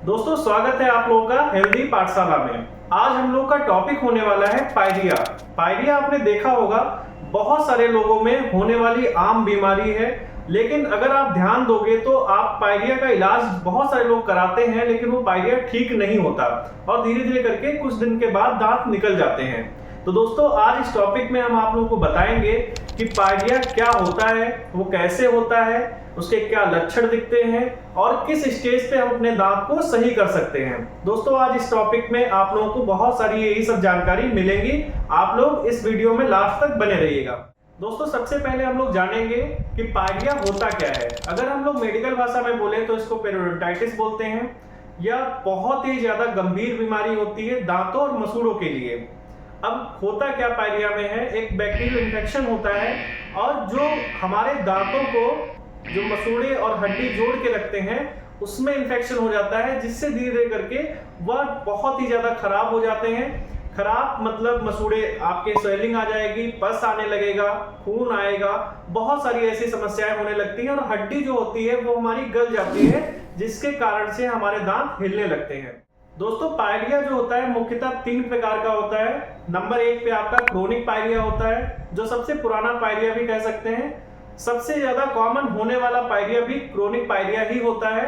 दोस्तों स्वागत है आप लोगों का हेल्दी पाठशाला में। आज हम लोग का टॉपिक होने वाला है पायरिया। पायरिया आपने देखा होगा बहुत सारे लोगों में होने वाली आम बीमारी है, लेकिन अगर आप ध्यान दोगे तो आप पायरिया का इलाज बहुत सारे लोग कराते हैं, लेकिन वो पायरिया ठीक नहीं होता और धीरे धीरे करके कुछ दिन के बाद दांत निकल जाते हैं। तो दोस्तों आज इस टॉपिक में हम आप लोगों को बताएंगे कि पायरिया क्या होता है, वो कैसे होता है, उसके क्या लक्षण दिखते हैं और किस स्टेज पे हम अपने दांत को सही कर सकते हैं। दोस्तों आज इस टॉपिक में आप लोगों को बहुत सारी यही सब जानकारी मिलेंगी। आप लोग इस वीडियो में लास्ट तक बने रहिएगा। दोस्तों सबसे पहले हम लोग जानेंगे कि पायरिया होता क्या है। अगर हम लोग मेडिकल भाषा में बोले तो इसको पेरियोडोंटाइटिस बोलते हैं। यह बहुत ही ज्यादा गंभीर बीमारी होती है दांतों और मसूड़ों के लिए। अब होता क्या पायरिया में है, एक बैक्टीरियल इन्फेक्शन होता है और जो हमारे दांतों को जो मसूड़े और हड्डी जोड़ के रखते हैं उसमें इन्फेक्शन हो जाता है, जिससे धीरे धीरे करके वह बहुत ही ज्यादा खराब हो जाते हैं। खराब मतलब मसूड़े आपके स्वेलिंग आ जाएगी, पस आने लगेगा, खून आएगा, बहुत सारी ऐसी समस्याएं होने लगती हैं और हड्डी जो होती है वो हमारी गल जाती है, जिसके कारण से हमारे दांत हिलने लगते हैं। दोस्तों पायरिया जो होता है मुख्यतः 3 प्रकार का होता है। नंबर 1 पे आपका क्रोनिक पायरिया होता है, जो सबसे पुराना पायरिया भी कह सकते हैं। सबसे ज्यादा कॉमन होने वाला पायरिया भी क्रोनिक पायरिया ही होता है।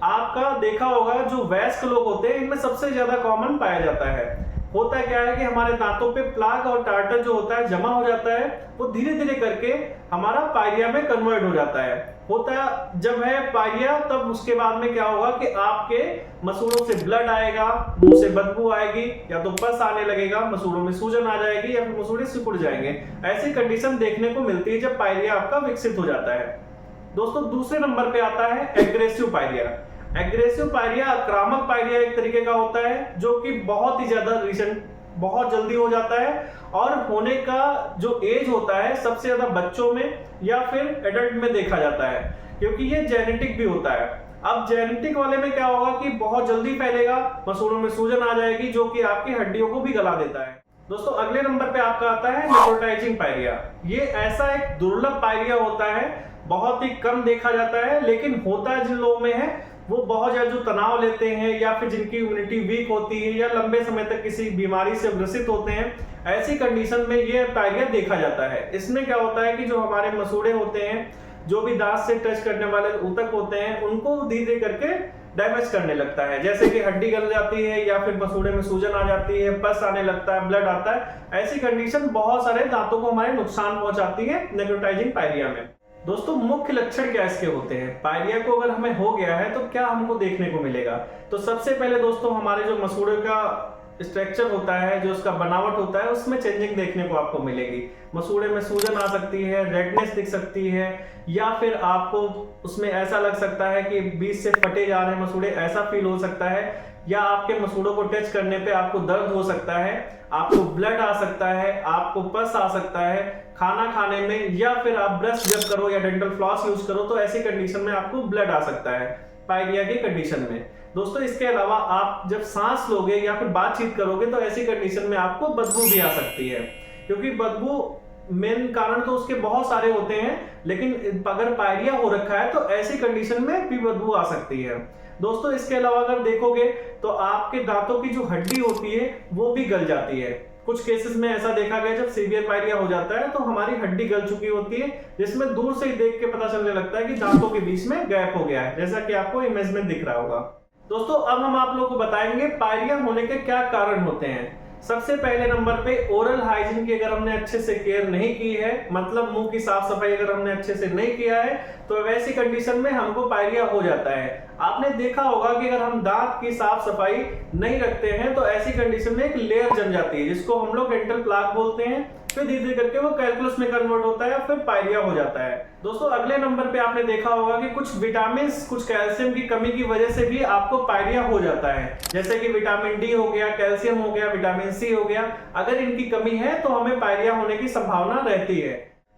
आपका देखा होगा जो वयस्क लोग होते हैं इनमें सबसे ज्यादा कॉमन पाया जाता है। होता क्या है कि हमारे दांतों पे प्लाक और टार्टर जो होता है जमा हो जाता है, वो धीरे धीरे करके हमारा पायरिया में कन्वर्ट हो जाता है। होता जब है पायरिया तब उसके बाद में क्या होगा कि आपके मसूड़ों से ब्लड आएगा, मुंह से बदबू आएगी, या तो पस आने लगेगा, मसूड़ों में सूजन आ जाएगी या फिर मसूड़े सिकुड़ जाएंगे। ऐसी कंडीशन देखने को मिलती है जब पायरिया आपका विकसित हो जाता है। दोस्तों दूसरे नंबर पे आता है एग्रेसिव पायरिया। एग्रेसिव पायरिया आक्रामक पायरिया एक तरीके का होता है, जो कि बहुत ही ज्यादा रिसेंट बहुत जल्दी हो जाता है और होने का जो एज होता है सबसे ज्यादा बच्चों में या फिर एडल्ट में देखा जाता है, क्योंकि ये जेनेटिक भी होता है। अब जेनेटिक वाले में क्या होगा कि बहुत जल्दी फैलेगा, मसूड़ों में सूजन आ जाएगी जो कि आपकी हड्डियों को भी गला देता है। दोस्तों अगले नंबर पे आपका आता है नेक्रोटाइजिंग पायरिया। ये ऐसा एक दुर्लभ पायरिया होता है, बहुत ही कम देखा जाता है, लेकिन होता है जिन लोगों में है वो बहुत ज्यादा जो तनाव लेते हैं या फिर जिनकी इम्यूनिटी वीक होती है या लंबे समय तक किसी बीमारी से ग्रसित होते हैं, ऐसी कंडीशन में ये पायरिया देखा जाता है। इसमें क्या होता है कि जो हमारे मसूड़े होते हैं, जो भी दांत से टच करने वाले ऊतक होते हैं, उनको धीरे धीरे करके डैमेज करने लगता है, जैसे कि हड्डी गल जाती है या फिर मसूड़े में सूजन आ जाती है, पस आने लगता है, ब्लड आता है। ऐसी कंडीशन बहुत सारे दांतों को हमारे नुकसान पहुंचाती है नेक्रोटाइजिंग पायरिया में। दोस्तों मुख्य लक्षण क्या इसके होते हैं, पायरिया को अगर हमें हो गया है तो क्या हमको देखने को मिलेगा। तो सबसे पहले दोस्तों हमारे जो मसूड़े का स्ट्रक्चर होता है, जो उसका बनावट होता है, उसमें चेंजिंग देखने को आपको मिलेगी। मसूड़े में सूजन आ सकती है, रेडनेस दिख सकती है, या फिर आपको उसमें ऐसा लग सकता है कि बीच से फटे जा रहे हैं मसूड़े, ऐसा फील हो सकता है, या आपके मसूड़ों को टच करने पे आपको दर्द हो सकता है, आपको ब्लड आ सकता है, आपको पस आ सकता है खाना खाने में, या फिर आप ब्रश जब करो या डेंटल फ्लॉस यूज करो तो ऐसी कंडीशन में आपको ब्लड आ सकता है पायरिया की कंडीशन में। दोस्तों इसके अलावा आप जब सांस लोगे या फिर बातचीत करोगे तो ऐसी कंडीशन में आपको बदबू भी आ सकती है, क्योंकि बदबू मेन कारण तो उसके बहुत सारे होते हैं, लेकिन अगर पायरिया हो रखा है तो ऐसी कंडीशन में भी बदबू आ सकती है। दोस्तों इसके अलावा अगर देखोगे तो आपके दांतों की जो हड्डी होती है वो भी गल जाती है। कुछ केसेस में ऐसा देखा गया जब सीवियर पायरिया हो जाता है तो हमारी हड्डी गल चुकी होती है, जिसमें दूर से ही देख के पता चलने लगता है कि दांतों के बीच में गैप हो गया है, जैसा कि आपको इमेज में दिख रहा होगा। दोस्तों अब हम आप लोगों को बताएंगे पायरिया होने के क्या कारण होते हैं। सबसे पहले नंबर पे ओरल हाइजीन की अगर हमने अच्छे से केयर नहीं की है, मतलब मुंह की साफ सफाई अगर हमने अच्छे से नहीं किया है, तो वैसी कंडीशन में हमको पायरिया हो जाता है। आपने देखा होगा कि अगर हम दांत की साफ सफाई नहीं रखते हैं तो ऐसी कंडीशन में एक लेयर जम जाती है, जिसको हम लोग डेंटल प्लाक बोलते हैं, फिर धीरे धीरे करके वो कैलकुलस में कन्वर्ट होता है, फिर पायरिया हो जाता है। दोस्तों अगले नंबर पे आपने देखा होगा कि कुछ विटामिन, कुछ कैल्शियम की कमी की वजह से भी आपको पायरिया हो जाता है, जैसे कि विटामिन डी हो गया, कैल्शियम हो गया, विटामिन सी हो गया। अगर इनकी कमी है तो हमें पायरिया होने की संभावना रहती है।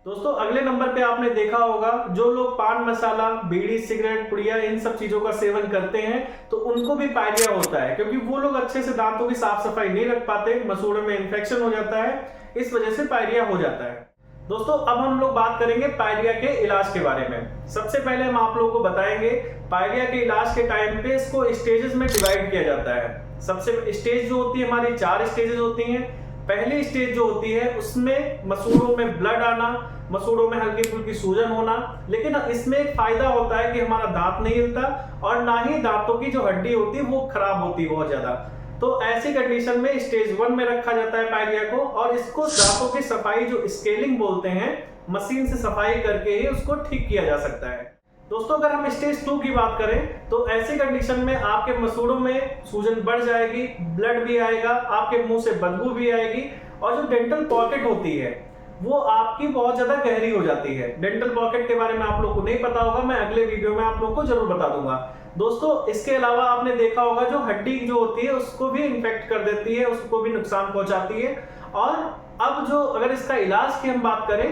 दोस्तों अगले नंबर पे आपने देखा होगा जो लोग पान मसाला, बीड़ी, सिगरेट, पुड़िया इन सब चीजों का सेवन करते हैं तो उनको भी पायरिया होता है, क्योंकि वो लोग अच्छे से दांतों की साफ सफाई नहीं रख पाते, मसूड़ों में इन्फेक्शन हो जाता है, इस वजह से पायरिया हो जाता है। दोस्तों अब हम लोग बात करेंगे पायरिया के इलाज के बारे में। सबसे पहले हम आप लोगों को बताएंगे पायरिया के इलाज के टाइम पे इसको स्टेजेस में डिवाइड किया जाता है। सबसे स्टेज जो होती है हमारी 4 स्टेजेस होती हैं। पहली स्टेज जो होती है उसमें मसूड़ों में ब्लड आना, मसूड़ों में हल्की फुल्की सूजन होना, लेकिन इसमें एक फायदा होता है कि हमारा दांत नहीं हिलता और ना ही दांतों की जो हड्डी होती है वो खराब होती है बहुत ज्यादा। तो ऐसी कंडीशन में स्टेज 1 में रखा जाता है पायरिया को, और इसको दांतों की सफाई जो स्केलिंग बोलते हैं, मशीन से सफाई करके ही उसको ठीक किया जा सकता है। दोस्तों अगर हम स्टेज 2 की बात करें तो ऐसी कंडीशन में आपके मसूड़ों में सूजन बढ़ जाएगी, ब्लड भी आएगा, आपके मुंह से बदबू भी आएगी, और जो डेंटल पॉकेट होती है वो आपकी बहुत ज्यादा गहरी हो जाती है। डेंटल पॉकेट के बारे में आप लोगों को नहीं पता होगा, मैं अगले वीडियो में आप लोगों को जरूर बता दूंगा। दोस्तों इसके अलावा आपने देखा होगा जो हड्डी जो होती है उसको भी इन्फेक्ट कर देती है, उसको भी नुकसान पहुंचाती है। और अब जो अगर इसका इलाज की हम बात करें,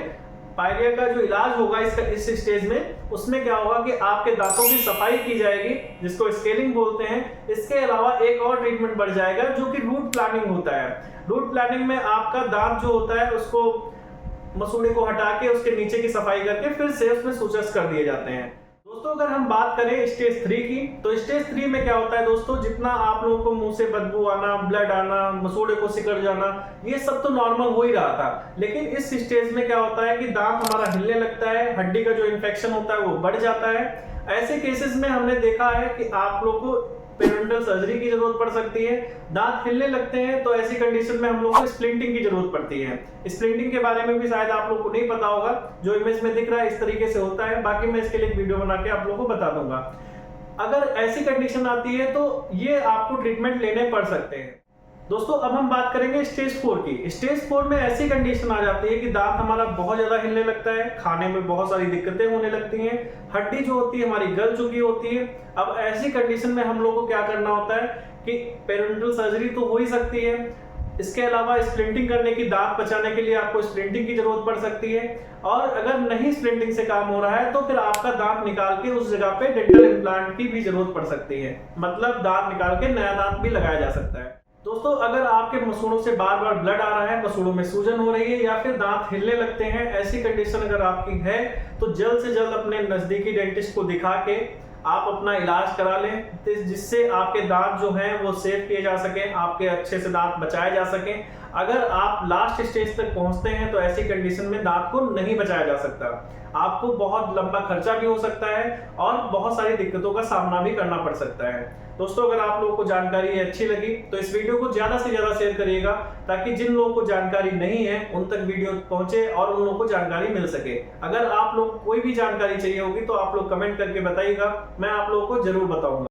पायरिया का जो इलाज होगा इसका इस स्टेज में, उसमें क्या होगा कि आपके दांतों की सफाई की जाएगी जिसको स्केलिंग बोलते हैं। इसके अलावा एक और ट्रीटमेंट बढ़ जाएगा जो कि रूट प्लानिंग होता है। रूट प्लानिंग में आपका दांत जो होता है उसको मसूड़े को हटा के उसके नीचे की सफाई करके फिर से उसमें सूचस कर दिए जाते हैं। दोस्तों अगर हम बात करें स्टेज 3 की, तो स्टेज 3 में क्या होता है दोस्तों, जितना आप लोगों को मुंह से बदबू आना, ब्लड आना, मसूड़े को सिकड़ जाना, ये सब तो नॉर्मल हो ही रहा था। लेकिन इस स्टेज में क्या होता है कि दांत हमारा हिलने लगता है, हड्डी का जो इन्फेक्शन होता है वो बढ़ जाता है। ऐसे केसेस में हमने देखा है कि आप लोग को पेरिडोंटल सर्जरी की जरूरत पड़ सकती है। दांत हिलने लगते हैं तो ऐसी कंडीशन में हम लोग को स्प्लिंटिंग की जरूरत पड़ती है। स्प्लिंटिंग के बारे में भी शायद आप लोग को नहीं पता होगा, जो इमेज में दिख रहा है इस तरीके से होता है, बाकी मैं इसके लिए एक वीडियो बना के आप लोगों को बता दूंगा। अगर ऐसी कंडीशन आती है तो ये आपको ट्रीटमेंट लेने पड़ सकते हैं। दोस्तों अब हम बात करेंगे स्टेज 4 की। स्टेज 4 में ऐसी कंडीशन आ जाती है कि दांत हमारा बहुत ज्यादा हिलने लगता है, खाने में बहुत सारी दिक्कतें होने लगती हैं, हड्डी जो होती है हमारी गल चुकी होती है। अब ऐसी कंडीशन में हम लोग को क्या करना होता है कि पेरिडोंटल सर्जरी तो हो ही सकती है, इसके अलावा स्प्लिंटिंग करने की, दांत बचाने के लिए आपको स्प्लिंटिंग की जरूरत पड़ सकती है। और अगर नहीं स्प्लिंटिंग से काम हो रहा है तो फिर आपका दांत निकाल के उस जगह पे डेंटल इम्प्लांट की भी जरूरत पड़ सकती है, मतलब दांत निकाल के नया दांत भी लगाया जा सकता है। दोस्तों अगर आपके मसूड़ों से बार बार ब्लड आ रहा है, मसूड़ों में सूजन हो रही है या फिर दांत हिलने लगते हैं, ऐसी कंडीशन अगर आपकी है तो जल्द से जल्द अपने नजदीकी डेंटिस्ट को दिखा के आप अपना इलाज करा लें, जिससे आपके दांत जो हैं वो सेव किए जा सके, आपके अच्छे से दांत बचाए जा सके। अगर आप लास्ट स्टेज तक पहुंचते हैं तो ऐसी कंडीशन में दांत को नहीं बचाया जा सकता, आपको बहुत लंबा खर्चा भी हो सकता है और बहुत सारी दिक्कतों का सामना भी करना पड़ सकता है। दोस्तों अगर आप लोगों को जानकारी अच्छी लगी तो इस वीडियो को ज्यादा से ज्यादा शेयर करिएगा, ताकि जिन लोगों को जानकारी नहीं है उन तक वीडियो पहुंचे और उन लोगों को जानकारी मिल सके। अगर आप लोग कोई भी जानकारी चाहिए होगी तो आप लोग कमेंट करके बताइएगा, मैं आप लोगों को जरूर बताऊंगा।